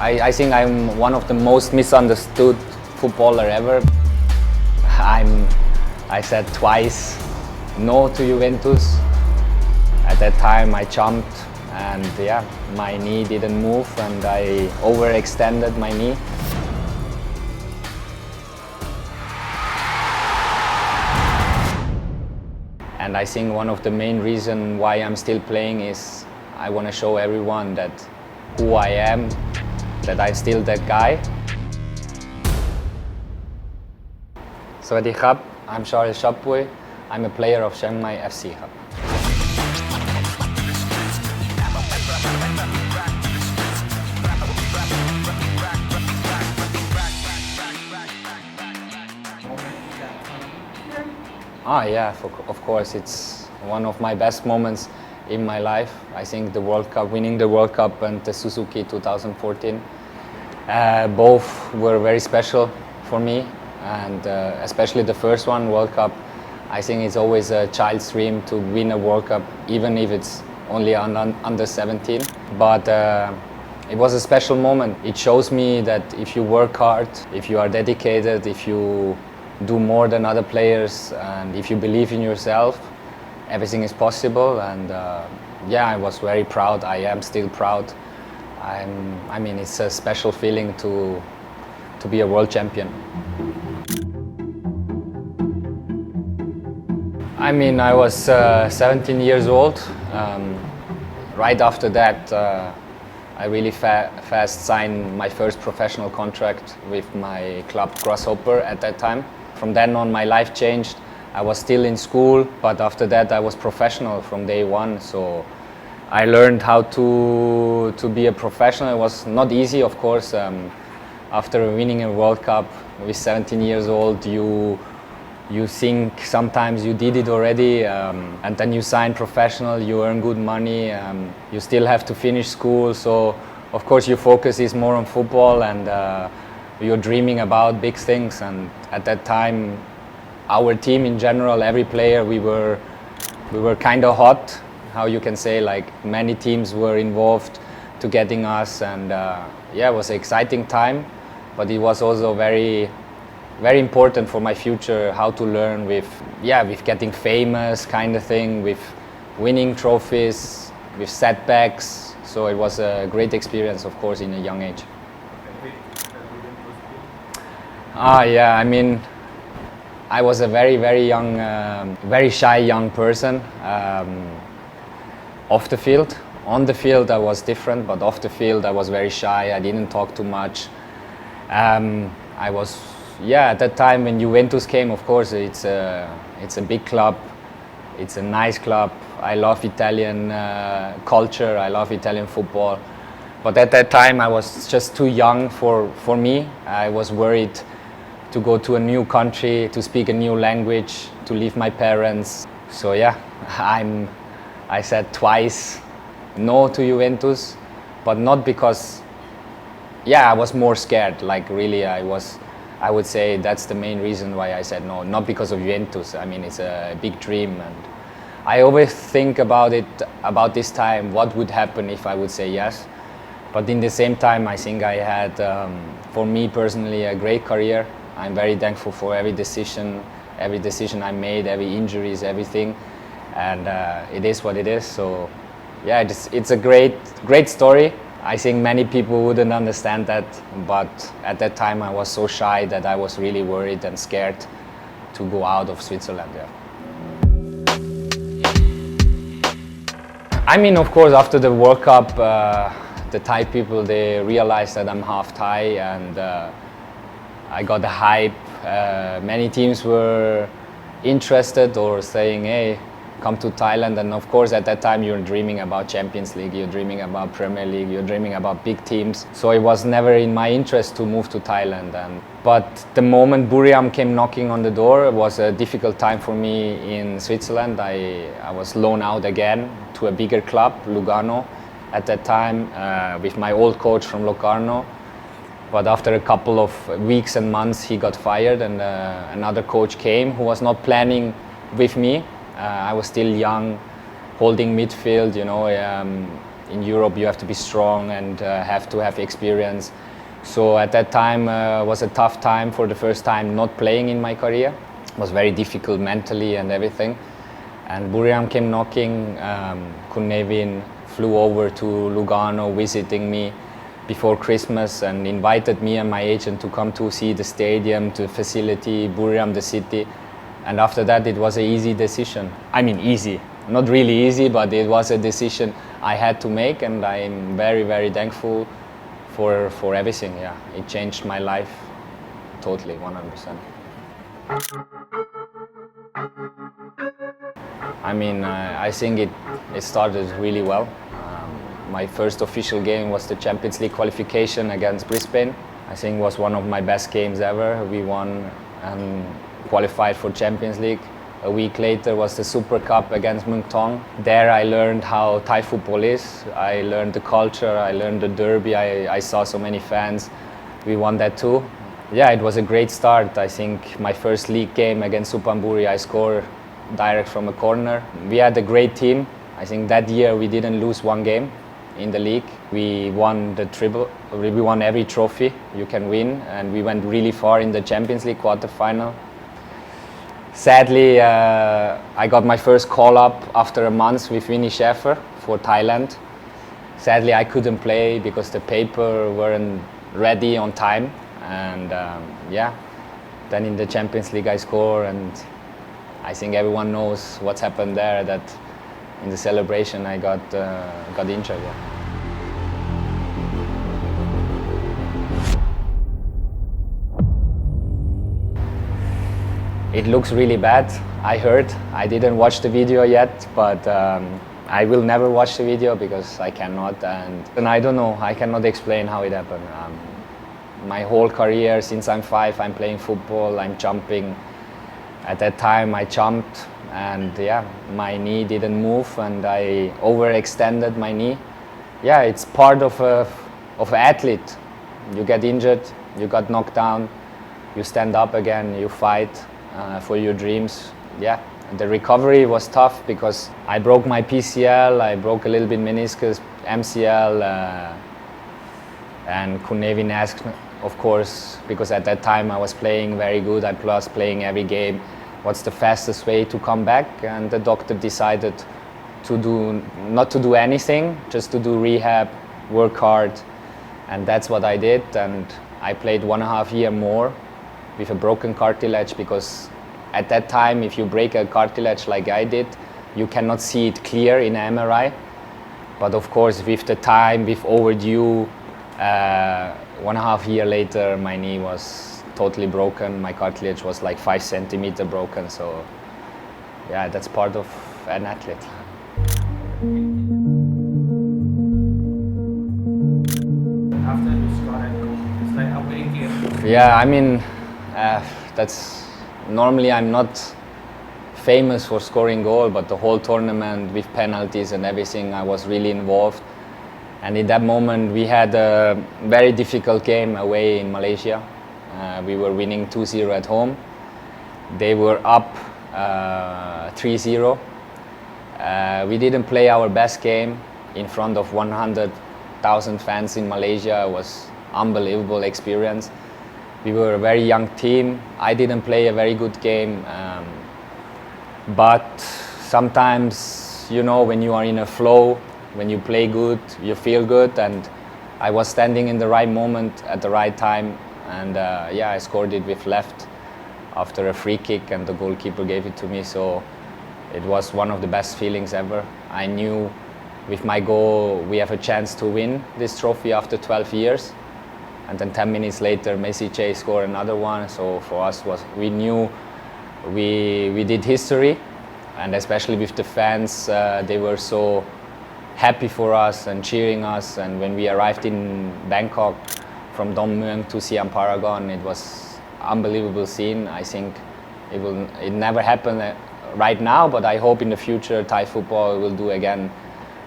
I think I'm one of the most misunderstood footballer ever. I said twice no to Juventus. At that time I jumped and yeah, my knee didn't move and I overextended my knee. And I think one of the main reasons why I'm still playing is I want to show everyone that who I am, that I'm still that guy. สวัสดีครับ I'm Charles Chapuy. I'm a player of เชียงใหม่ FC ครับ of course, it's one of my best moments in my life. I think the World Cup, winning the World Cup and the Suzuki 2014, both were very special for me, and especially the first one, World Cup. I think it's always a child's dream to win a World Cup, even if it's only under 17. But it was a special moment. It shows me that if you work hard, if you are dedicated, if you do more than other players, and if you believe in yourself, everything is possible. And I was very proud. I am still proud. I mean, it's a special feeling to be a world champion. I mean, I was 17 years old. Right after that, I really fast signed my first professional contract with my club Grasshopper at that time. From then on, my life changed. I was still in school, but after that, I was professional from day one. So I learned how to be a professional. It was not easy, of course. After winning a World Cup with 17 years old, you think sometimes you did it already, and then you sign professional, you earn good money, you still have to finish school, so of course your focus is more on football, and you're dreaming about big things. And at that time, our team in general, every player, we were kind of hot, how you can say, like many teams were involved to getting us, and it was an exciting time, but it was also very important for my future, how to learn with getting famous kind of thing, with winning trophies, with setbacks. So it was a great experience, of course, in a young age. I mean, I was a very young, very shy young person. Off the field. On the field I was different, but off the field I was very shy. I didn't talk too much. At that time when Juventus came, of course, it's a big club, it's a nice club. I love Italian culture, I love Italian football. But at that time I was just too young for me. I was worried to go to a new country, to speak a new language, to leave my parents. So I said twice no to Juventus, but not because, I was more scared, like really I would say that's the main reason why I said no, not because of Juventus. I mean, it's a big dream, and I always think about this time, what would happen if I would say yes. But in the same time, I think I had, for me personally, a great career. I'm very thankful for every decision I made, every injuries, everything, and it is what it is. So it's a great story. I think many people wouldn't understand that, but at that time I was so shy that I was really worried and scared to go out of Switzerland. I mean, of course, after the World Cup, the Thai people, they realized that I'm half Thai, and I got the hype. Many teams were interested or saying, hey, come to Thailand. And of course, at that time, you're dreaming about Champions League, you're dreaming about Premier League, you're dreaming about big teams. So it was never in my interest to move to Thailand. But the moment Buriram came knocking on the door, it was a difficult time for me in Switzerland. I was loaned out again to a bigger club, Lugano, at that time, with my old coach from Locarno. But after a couple of weeks and months, he got fired, and another coach came who was not planning with me. I was still young, holding midfield, in Europe you have to be strong and have to have experience. So at that time was a tough time for the first time not playing in my career. It was very difficult mentally and everything. And Buriram came knocking. Kunevin flew over to Lugano visiting me before Christmas and invited me and my agent to come to see the stadium, the facility, Buriram, the city. And after that it was an easy decision. I mean easy, not really easy, but it was a decision I had to make, and I'm very, very thankful for everything. Yeah, it changed my life totally, 100%. I mean, I think it started really well. My first official game was the Champions League qualification against Brisbane. I think it was one of my best games ever. We won and qualified for Champions League. A week later was the Super Cup against Muang Thong. There I learned how Thai football is. I learned the culture, I learned the derby, I saw so many fans. We won that too. Yeah, it was a great start. I think my first league game against Suphanburi, I scored direct from a corner. We had a great team. I think that year we didn't lose one game in the league. We won the triple, we won every trophy you can win, and we went really far in the Champions League quarter-final. Sadly, I got my first call-up after a month with Winnie Schaefer for Thailand. Sadly, I couldn't play because the paper weren't ready on time. And yeah, then in the Champions League I score, and I think everyone knows what's happened there, that in the celebration I got injured. Yeah. It looks really bad, I heard. I didn't watch the video yet, but I will never watch the video because I cannot, and I don't know, I cannot explain how it happened. My whole career, since I'm 5, I'm playing football, I'm jumping. At that time I jumped, and yeah, my knee didn't move and I overextended my knee. Yeah, it's part of an athlete. You get injured, you got knocked down, you stand up again, you fight for your dreams. Yeah, the recovery was tough because I broke my PCL, I broke a little bit meniscus, MCL, and Kunevin asked, of course, because at that time I was playing very good, I was playing every game, what's the fastest way to come back? And the doctor decided not to do anything, just to do rehab, work hard, and that's what I did. And I played 1.5 years more with a broken cartilage, because at that time if you break a cartilage like I did, you cannot see it clear in an MRI. But of course with the time, with overdue, 1.5 years later my knee was totally broken. My cartilage was like 5 centimeters broken. So yeah, that's part of an athlete. After you score a goal, it's like a big game. Yeah, I mean, that's normally I'm not famous for scoring goal, but the whole tournament with penalties and everything, I was really involved. And in that moment, we had a very difficult game away in Malaysia. We were winning 2-0 at home. They were up 3-0. We didn't play our best game in front of 100,000 fans in Malaysia. It was unbelievable experience. We were a very young team. I didn't play a very good game, but sometimes, you know, when you are in a flow, when you play good, you feel good, and I was standing in the right moment at the right time, and yeah, I scored it with left after a free kick, and the goalkeeper gave it to me. So it was one of the best feelings ever. I knew with my goal we have a chance to win this trophy after 12 years. And then 10 minutes later, Messi Che scored another one. So for us, we knew we did history, and especially with the fans, they were so happy for us and cheering us. And when we arrived in Bangkok from Dom Muang to Siam Paragon, it was unbelievable scene. I think it never happened right now, but I hope in the future Thai football will do again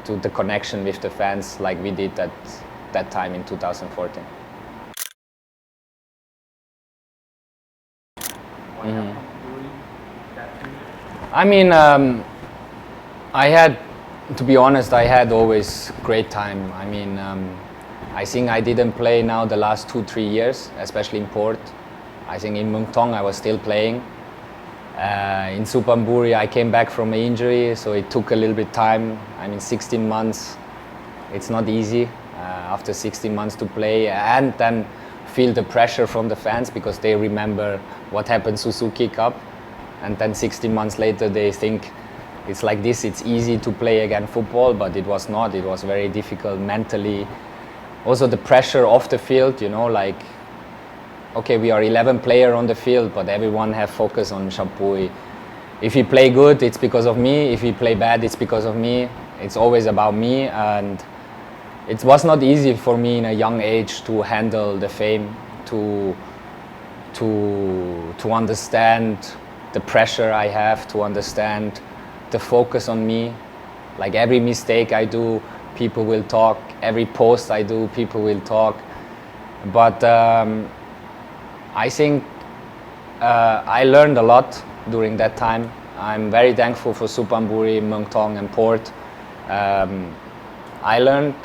to the connection with the fans like we did at that time in 2014. During that period? I mean, I had To be honest, I had always great time. I mean, I think I didn't play now the last 2-3 years, especially in Port. I think in Muang Thong I was still playing. In Suphanburi I came back from an injury, so it took a little bit time. I mean, 16 months, it's not easy after 16 months to play and then feel the pressure from the fans because they remember what happened Suzuki Cup, and then 16 months later they think it's like this, it's easy to play again football, but it was not. It was very difficult mentally. Also the pressure off the field, you know, like, okay, we are 11 players on the field, but everyone have focus on Champui. If we play good, it's because of me. If we play bad, it's because of me. It's always about me, and it was not easy for me in a young age to handle the fame, to understand the pressure I have, to understand the focus on me. Like every mistake I do, people will talk. Every post I do, people will talk. But I think I learned a lot during that time. I'm very thankful for Suphanburi, Muang Thong and Port. I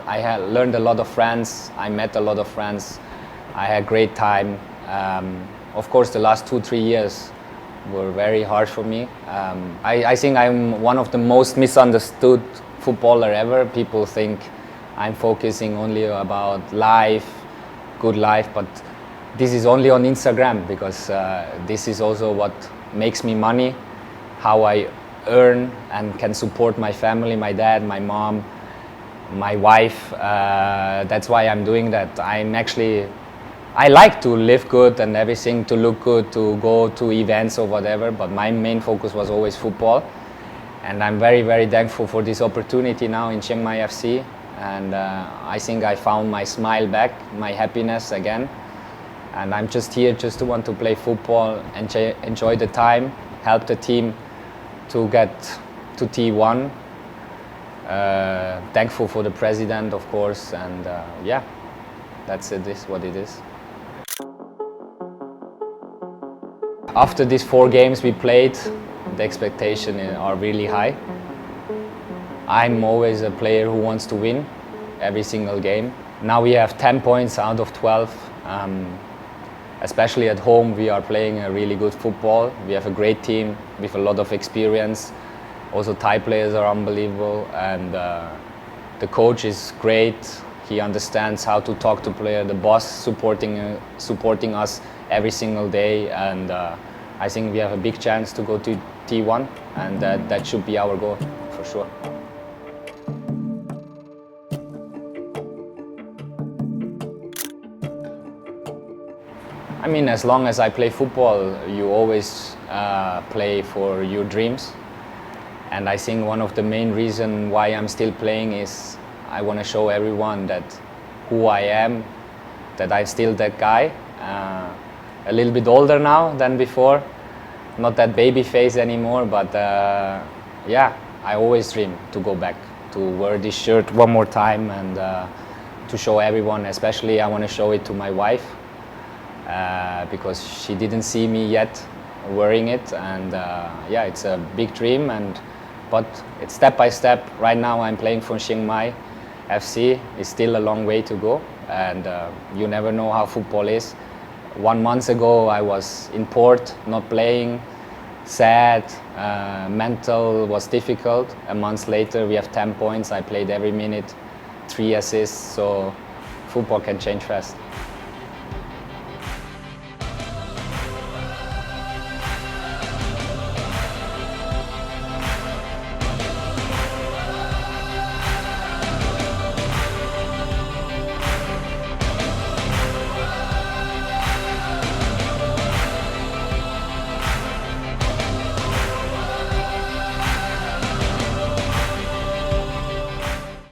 had learned a lot of friends. I met a lot of friends. I had great time. Of course, the last 2-3 years were very hard for me. I think I'm one of the most misunderstood footballer ever. People think I'm focusing only about life, good life, but this is only on Instagram because this is also what makes me money, how I earn and can support my family, my dad, my mom, my wife. That's why I'm doing that. I like to live good and everything, to look good, to go to events or whatever, but my main focus was always football. And I'm very, very thankful for this opportunity now in Chiang Mai FC. And I think I found my smile back, my happiness again. And I'm just here just to want to play football, enjoy the time, help the team to get to T1. Thankful for the president, of course, and yeah, that's it, this is what it is. After these 4 games we played, the expectations are really high. I'm always a player who wants to win every single game. Now we have 10 points out of 12. Especially at home, we are playing a really good football. We have a great team with a lot of experience. Also, Thai players are unbelievable, and the coach is great. He understands how to talk to players. The boss supporting us every single day, and I think we have a big chance to go to T1, and that should be our goal for sure. I mean, as long as I play football, you always play for your dreams. And I think one of the main reasons why I'm still playing is I want to show everyone that who I am, that I'm still that guy. A little bit older now than before, not that baby face anymore, but yeah, I always dream to go back, to wear this shirt one more time and to show everyone, especially I want to show it to my wife. Because she didn't see me yet wearing it, and yeah, it's a big dream, but it's step by step. Right now I'm playing for Chiang Mai FC. It's still a long way to go, and you never know how football is. 1 month ago I was in Port, not playing, sad, mental was difficult. A month later we have 10 points. I played every minute, 3 assists, so football can change fast.